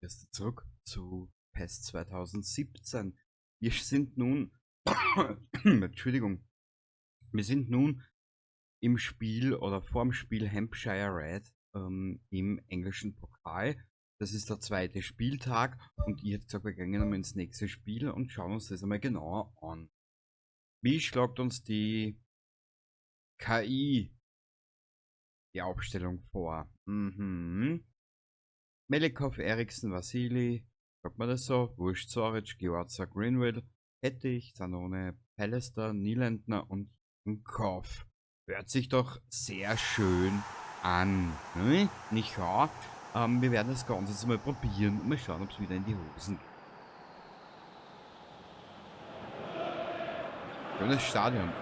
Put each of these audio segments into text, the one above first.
Grüß zurück zu PES 2017. Wir sind nun, Entschuldigung, wir sind nun im Spiel oder vorm Spiel Hampshire Red im englischen Pokal. Das ist der zweite Spieltag und ich hätte gesagt, wir gehen einmal ins nächste Spiel und schauen uns das einmal genauer an. Wie schlagt uns die KI die Aufstellung vor? Melikov, Eriksen, Vasili, sagt man das so? Wurscht, Zoric, Giorza, Greenwell, Hettich, Zanone, Pallister, Nielendner und Nkov. Hört sich doch sehr schön an. Ne? Nicht wahr? Wir werden das Ganze jetzt mal probieren und mal schauen, ob es wieder in die Hosen geht. Schönes Stadion.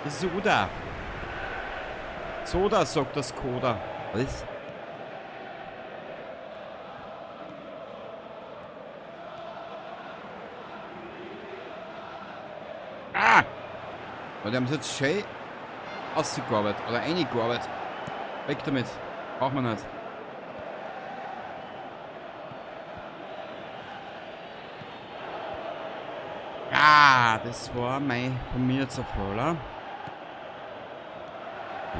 Soda. Soda, sagt das Koda. Was? Ah! Und die haben es jetzt schön ausgearbeitet oder eingearbeitet. Weg damit. Braucht man nicht. Ah, das war mein von mir jetzt ein Fehler.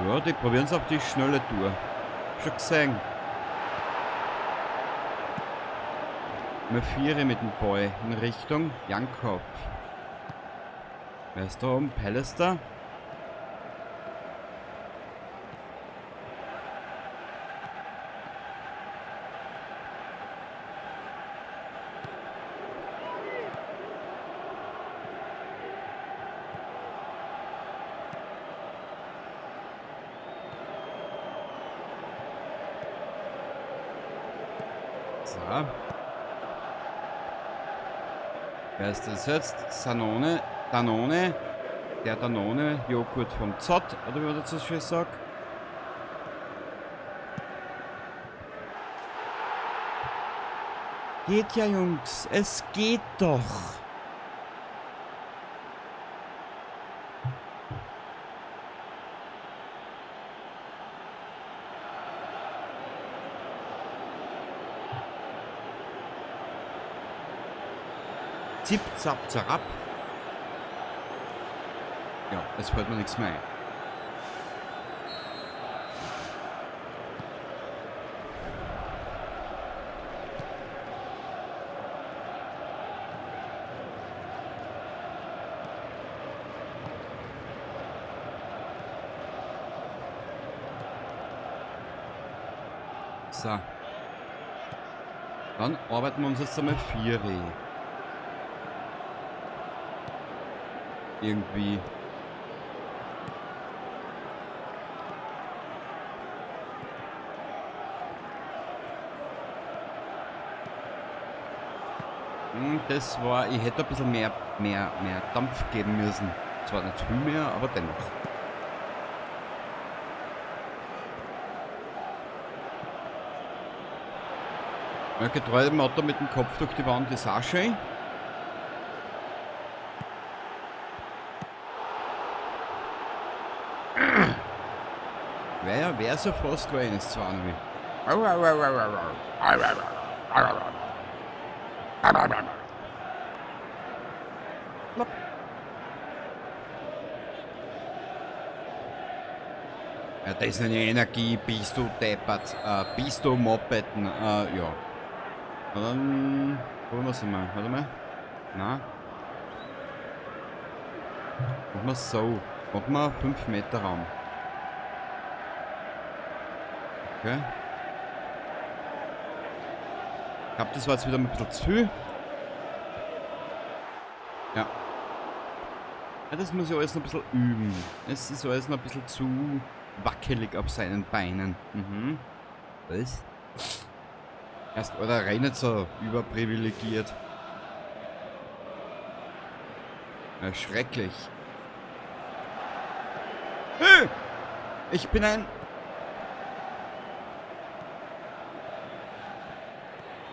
Ja, die probieren es auf die schnelle Tour. Schon gesehen. Wir vieren mit dem Ball in Richtung Jankov. Wer ist da oben? Pallister? So. Wer ist das jetzt? Danone. Der Danone, Joghurt vom Zott, oder wie man das so schön sagt. Geht ja, Jungs, es geht doch. Zip, zap, zarab. Ja, es fällt mir nichts mehr ein. So. Dann arbeiten wir uns jetzt einmal 4 irgendwie. Das war, ich hätte ein bisschen mehr Dampf geben müssen. Zwar nicht viel mehr, aber dennoch. Ja, getreu dem Motto mit dem Kopf durch die Wand ist auch schön. Wer so fast gewesen ist, zwar nicht. Ja, das ist eine Energie, bist du deppert, bist du Mopeden, ja. Na dann, probieren wir es mal, warte mal. Na. Machen wir es so. Machen wir 5 Meter Raum. Okay. Ich glaube, das war jetzt wieder ein bisschen zu viel. Ja. Ja, das muss ich alles noch ein bisschen üben. Es ist alles noch ein bisschen zu wackelig auf seinen Beinen. Was? Erst oder rein nicht so überprivilegiert. Ja, schrecklich. Ich bin ein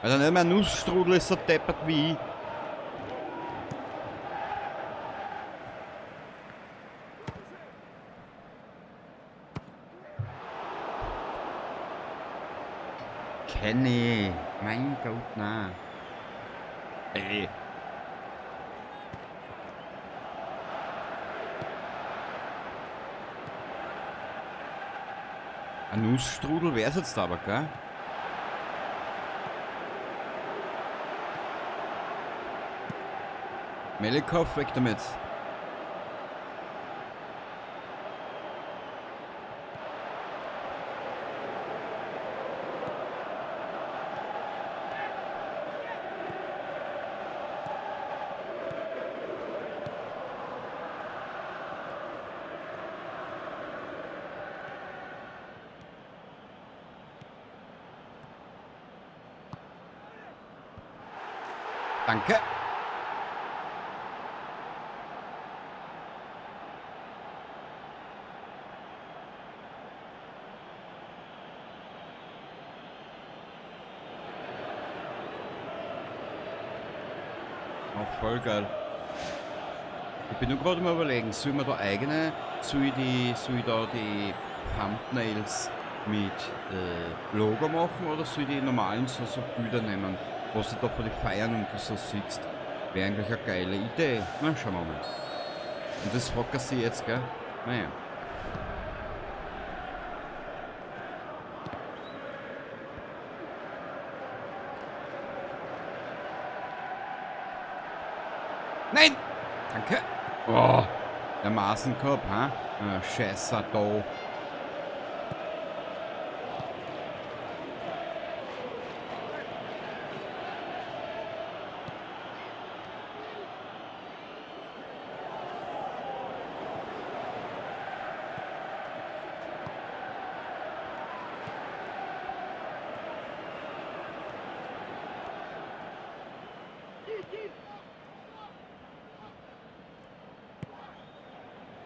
Alter, nicht mehr Nussstrudel ist so deppert wie ich. Kenny. Mein Gott, nein. Ey. Ein Nussstrudel wär's jetzt aber, gell? Melikov, weg damit. Danke. Oh, voll geil. Ich bin nur gerade mal überlegen, soll man da eigene, soll ich da die Thumbnails mit Logo machen oder soll ich die normalen so Bilder nehmen, was du da vor die Feiern und du so siehst? Wäre eigentlich eine geile Idee. Na, schauen wir mal. Und das hocken sie jetzt, gell? Naja. Nein! Danke! Oh! Der Maßenkorb, ha? Scheiße, da.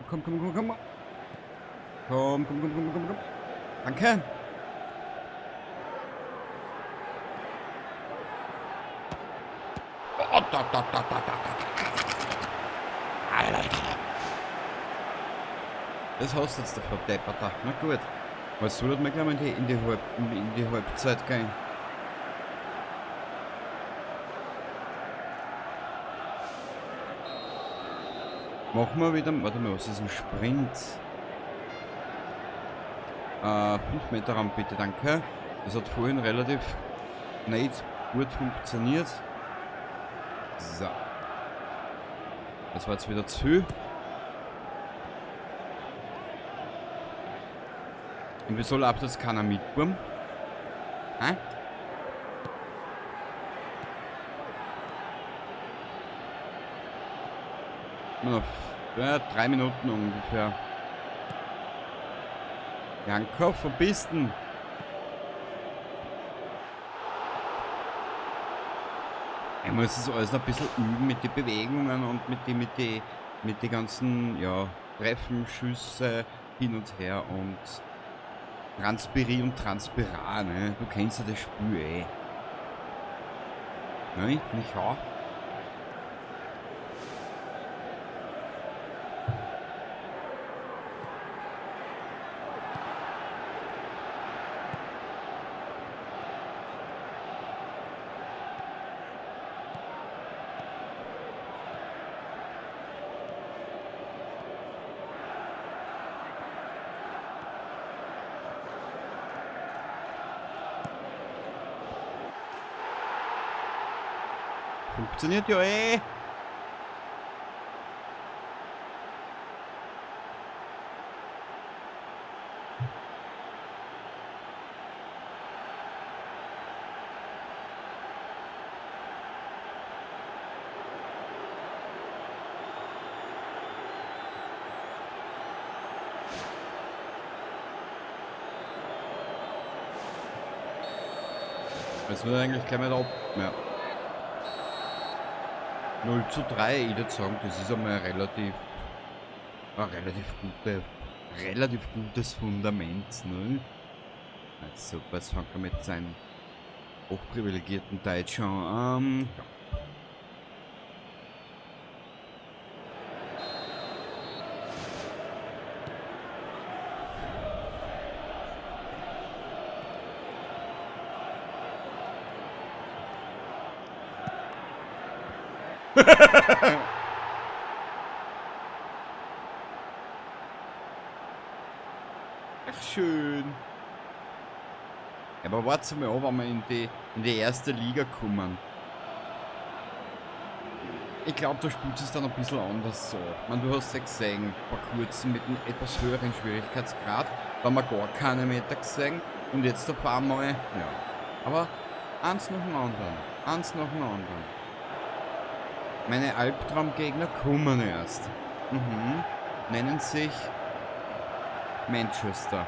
Komm. Komm. Danke. Oh, da. Das hast du jetzt der Verdepperter. Na gut. Was soll das mir gleich mal in die Halbzeit gehen? Machen wir wieder, warte mal, was ist ein Sprint? 5 Meter Raum bitte, danke. Das hat vorhin relativ nicht gut funktioniert. So. Das war jetzt wieder zu viel. Und wieso läuft jetzt keiner mit, Burm? Hä? Ja, 3 Minuten ungefähr. Jankov, wo bist du denn? Ich muss das alles noch ein bisschen üben mit den Bewegungen und mit die ganzen, ja, Treffen, Schüsse hin und her und Transpiri und Transpira, ne? Du kennst ja das Spiel, eh. Nein, nicht auch? Funktioniert ja eh. Jetzt wird eigentlich gleich mal ab. Ja. 0:3, ich würde sagen, das ist einmal ein relativ gutes Fundament, ne? Also, super, jetzt fangen wir mit seinem hochprivilegierten Deutschen. Ja. Ach, schön. Aber warte mal an, wenn wir in die erste Liga kommen. Ich glaube, da spielt es dann ein bisschen anders so. Du hast ja gesehen, vor kurzem mit einem etwas höheren Schwierigkeitsgrad, da haben wir gar keine Meter gesehen. Und jetzt auf einmal, ja. Aber eins nach dem anderen. Eins nach dem anderen. Meine Albtraumgegner kommen erst. Nennen sich Manchester.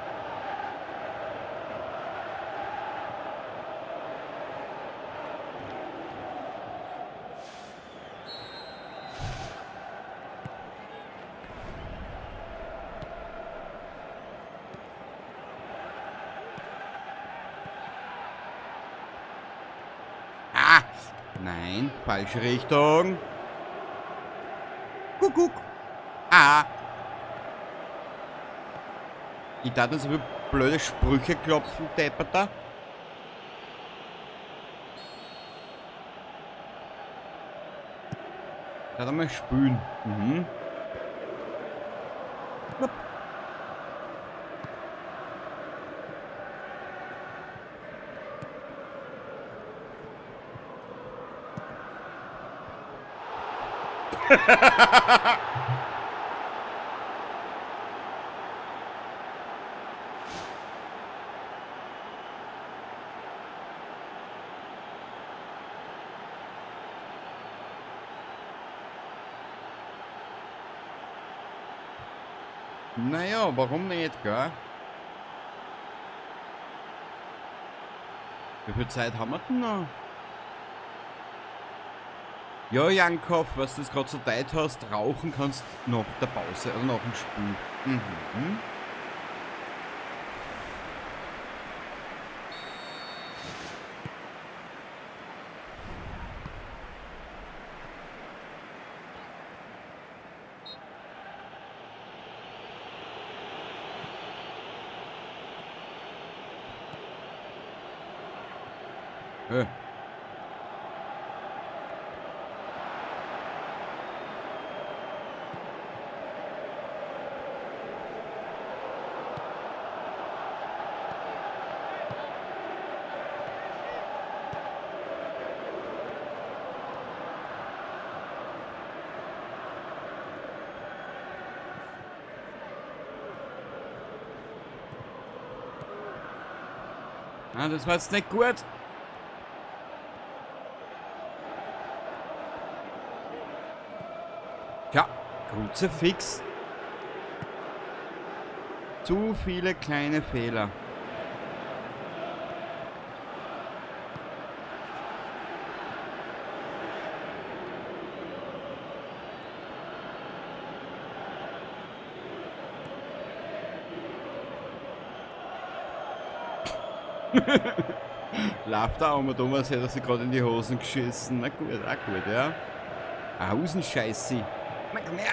Nein, falsche Richtung. Kuckuck. Ich darf so viele blöde Sprüche klopfen, Depperter. Ich darf mal spülen. Naja, warum nicht, gell? Wie viel Zeit haben wir denn noch? Ja, Jankov, was du jetzt gerade so Zeit hast, rauchen kannst nach der Pause, also nach dem Spiel. Das war jetzt nicht gut. Ja, Kruzifix. Zu viele kleine Fehler. Läuft da aber Thomas, hätte er sich gerade in die Hosen geschissen. Na gut, auch gut, ja. Hausenscheiße. Na komm her.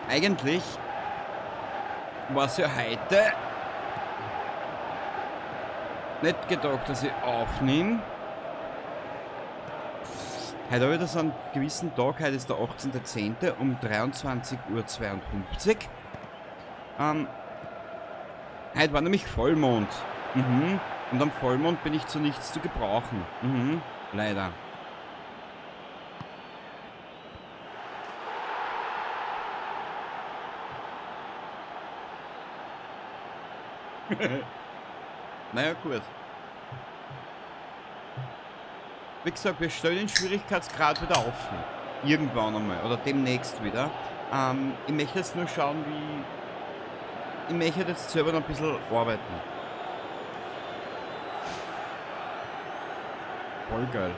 Eigentlich war es ja heute nicht gedacht, dass ich aufnehme. Heute habe ich das an einem gewissen Tag, heute ist der 18.10. um 23:52 Uhr. Heute war nämlich Vollmond. Und am Vollmond bin ich zu nichts zu gebrauchen. Leider. Naja, gut. Wie gesagt, wir stellen den Schwierigkeitsgrad wieder auf. Irgendwann einmal oder demnächst wieder. Ich möchte jetzt nur schauen, wie... Ich möchte jetzt selber noch ein bisschen arbeiten. Voll geil.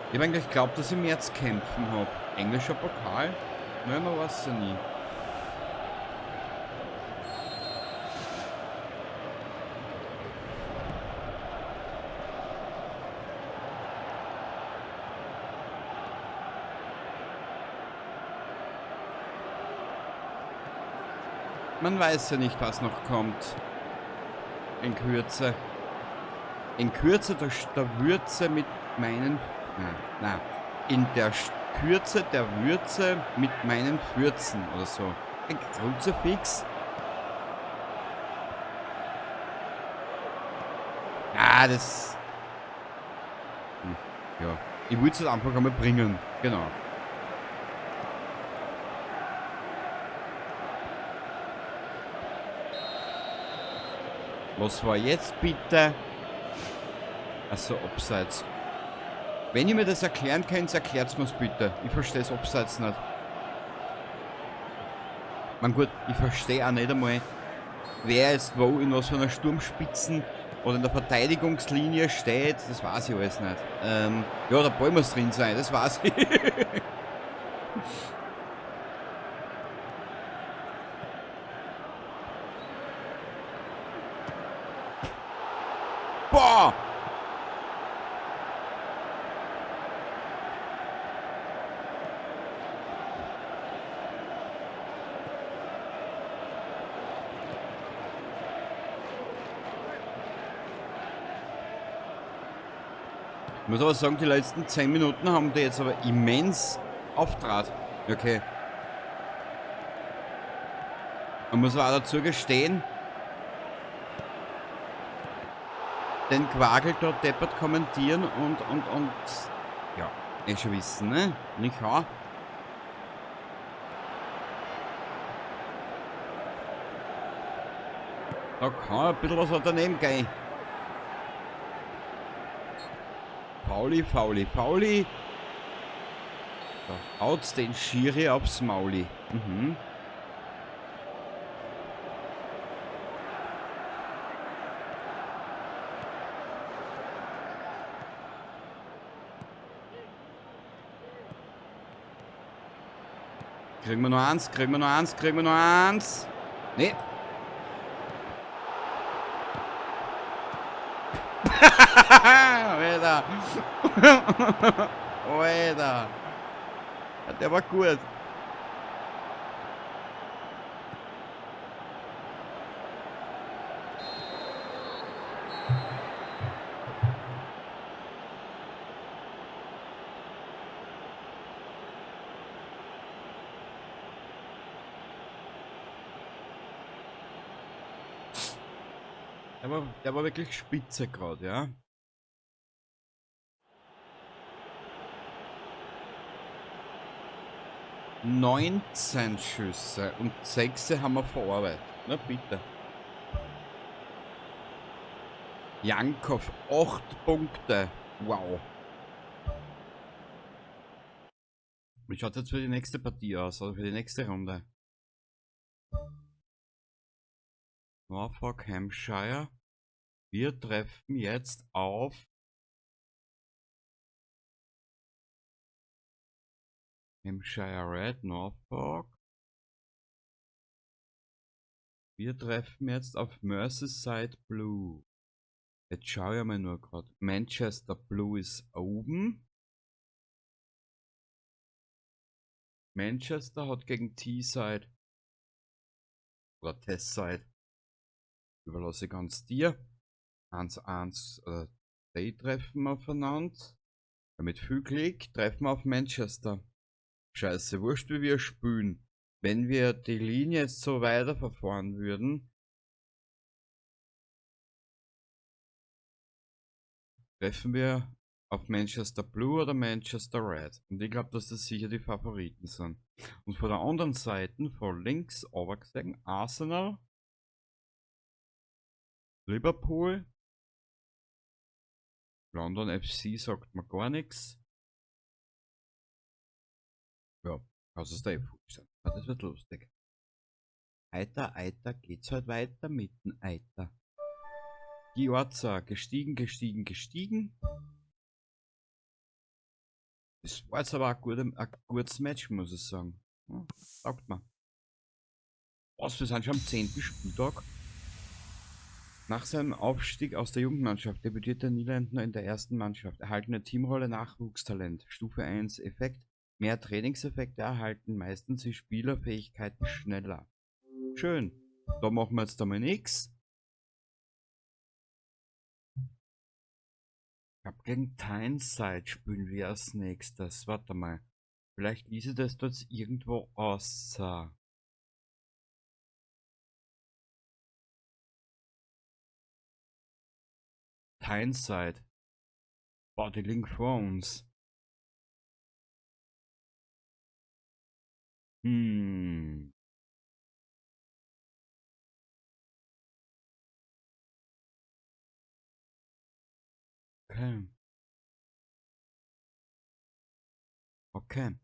Ich habe eigentlich geglaubt, dass ich im März kämpfen habe. Englischer Pokal? Nein, man weiß ja nie. Man weiß ja nicht, was noch kommt. In Kürze. In Kürze der Würze mit meinen... Nein. In der Kürze der Würze mit meinen Fürzen oder so. Ein Kruzifix? Ah, das... Ja. Ich wollte es halt einfach einmal bringen. Genau. Was war jetzt bitte? Also abseits. Wenn ihr mir das erklären könnt, erklärt mir's bitte. Ich verstehe es abseits nicht. Man gut, ich verstehe auch nicht einmal, wer jetzt wo in was für einer Sturmspitzen oder in der Verteidigungslinie steht. Das weiß ich alles nicht. Ja, der Ball muss drin sein, das weiß ich. Boah! Ich muss aber sagen, die letzten 10 Minuten haben die jetzt aber immens auftrat. Okay. Man muss aber auch dazu gestehen, den Quagel dort deppert kommentieren und ja, eh schon wissen, ne? Nicht wahr? Da kann ein bisschen was daneben gehen. Fauli. Da haut's den Schiri aufs Mauli. Mhm. Kriegen wir noch eins? Nee. Alter. Alter. Der war gut. Der war wirklich spitze gerade, ja. ...19 Schüsse und 6 haben wir verarbeitet. Na bitte. Jankov, 8 Punkte. Wow. Wie schaut jetzt für die nächste Partie aus, oder für die nächste Runde? Norfolk, Hampshire. Wir treffen jetzt auf Hampshire Red, Norfolk. Wir treffen jetzt auf Merseyside Blue. Jetzt schaue ich mal nur gerade. Manchester Blue ist oben. Manchester hat gegen Teesside oder Testside. Überlasse ich ganz dir. 1-1, die treffen aufeinander. Mit viel Glück treffen wir auf Manchester. Scheiße, wurscht wie wir spielen. Wenn wir die Linie jetzt so weiterverfahren würden, treffen wir auf Manchester Blue oder Manchester Red. Und ich glaube, dass das sicher die Favoriten sind. Und von der anderen Seite, von links gesehen, Arsenal, Liverpool, London FC sagt mir gar nichts. Ja, kannst du dir eh vorstellen. Ja, das wird lustig. Eiter, Eiter, geht's halt weiter mit dem Eiter. Die Orza gestiegen, gestiegen, gestiegen. Das war jetzt aber ein gutes Match, muss ich sagen. Ja, taugt mir. Was, wir sind schon am 10. Spieltag. Nach seinem Aufstieg aus der Jugendmannschaft debütiert der Niederländer in der ersten Mannschaft. Erhaltene Teamrolle Nachwuchstalent. Stufe 1 Effekt. Mehr Trainingseffekte erhalten. Meistens die Spielerfähigkeiten schneller. Schön. Da machen wir jetzt einmal nichts. Ich glaube, gegen Tyneside spielen wir als nächstes. Warte mal. Vielleicht ließe das dort irgendwo aus. Tyneside. Boah, die liegen vor uns. Hm. Okay. Okay.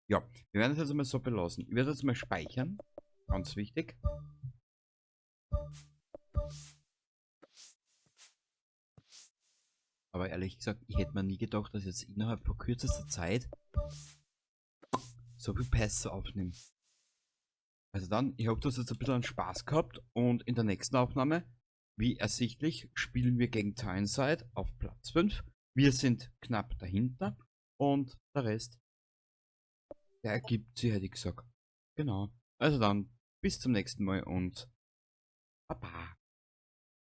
Ja, wir werden es jetzt mal so belassen. Ich werde jetzt mal speichern. Ganz wichtig. Aber ehrlich gesagt, ich hätte mir nie gedacht, dass ich jetzt innerhalb von kürzester Zeit so viel Pässe aufnehme. Also dann, ich hoffe, du hast jetzt ein bisschen an Spaß gehabt und in der nächsten Aufnahme, wie ersichtlich, spielen wir gegen Tyneside auf Platz 5. Wir sind knapp dahinter und der Rest, der ergibt sich, hätte ich gesagt. Genau. Also dann, bis zum nächsten Mal und Baba.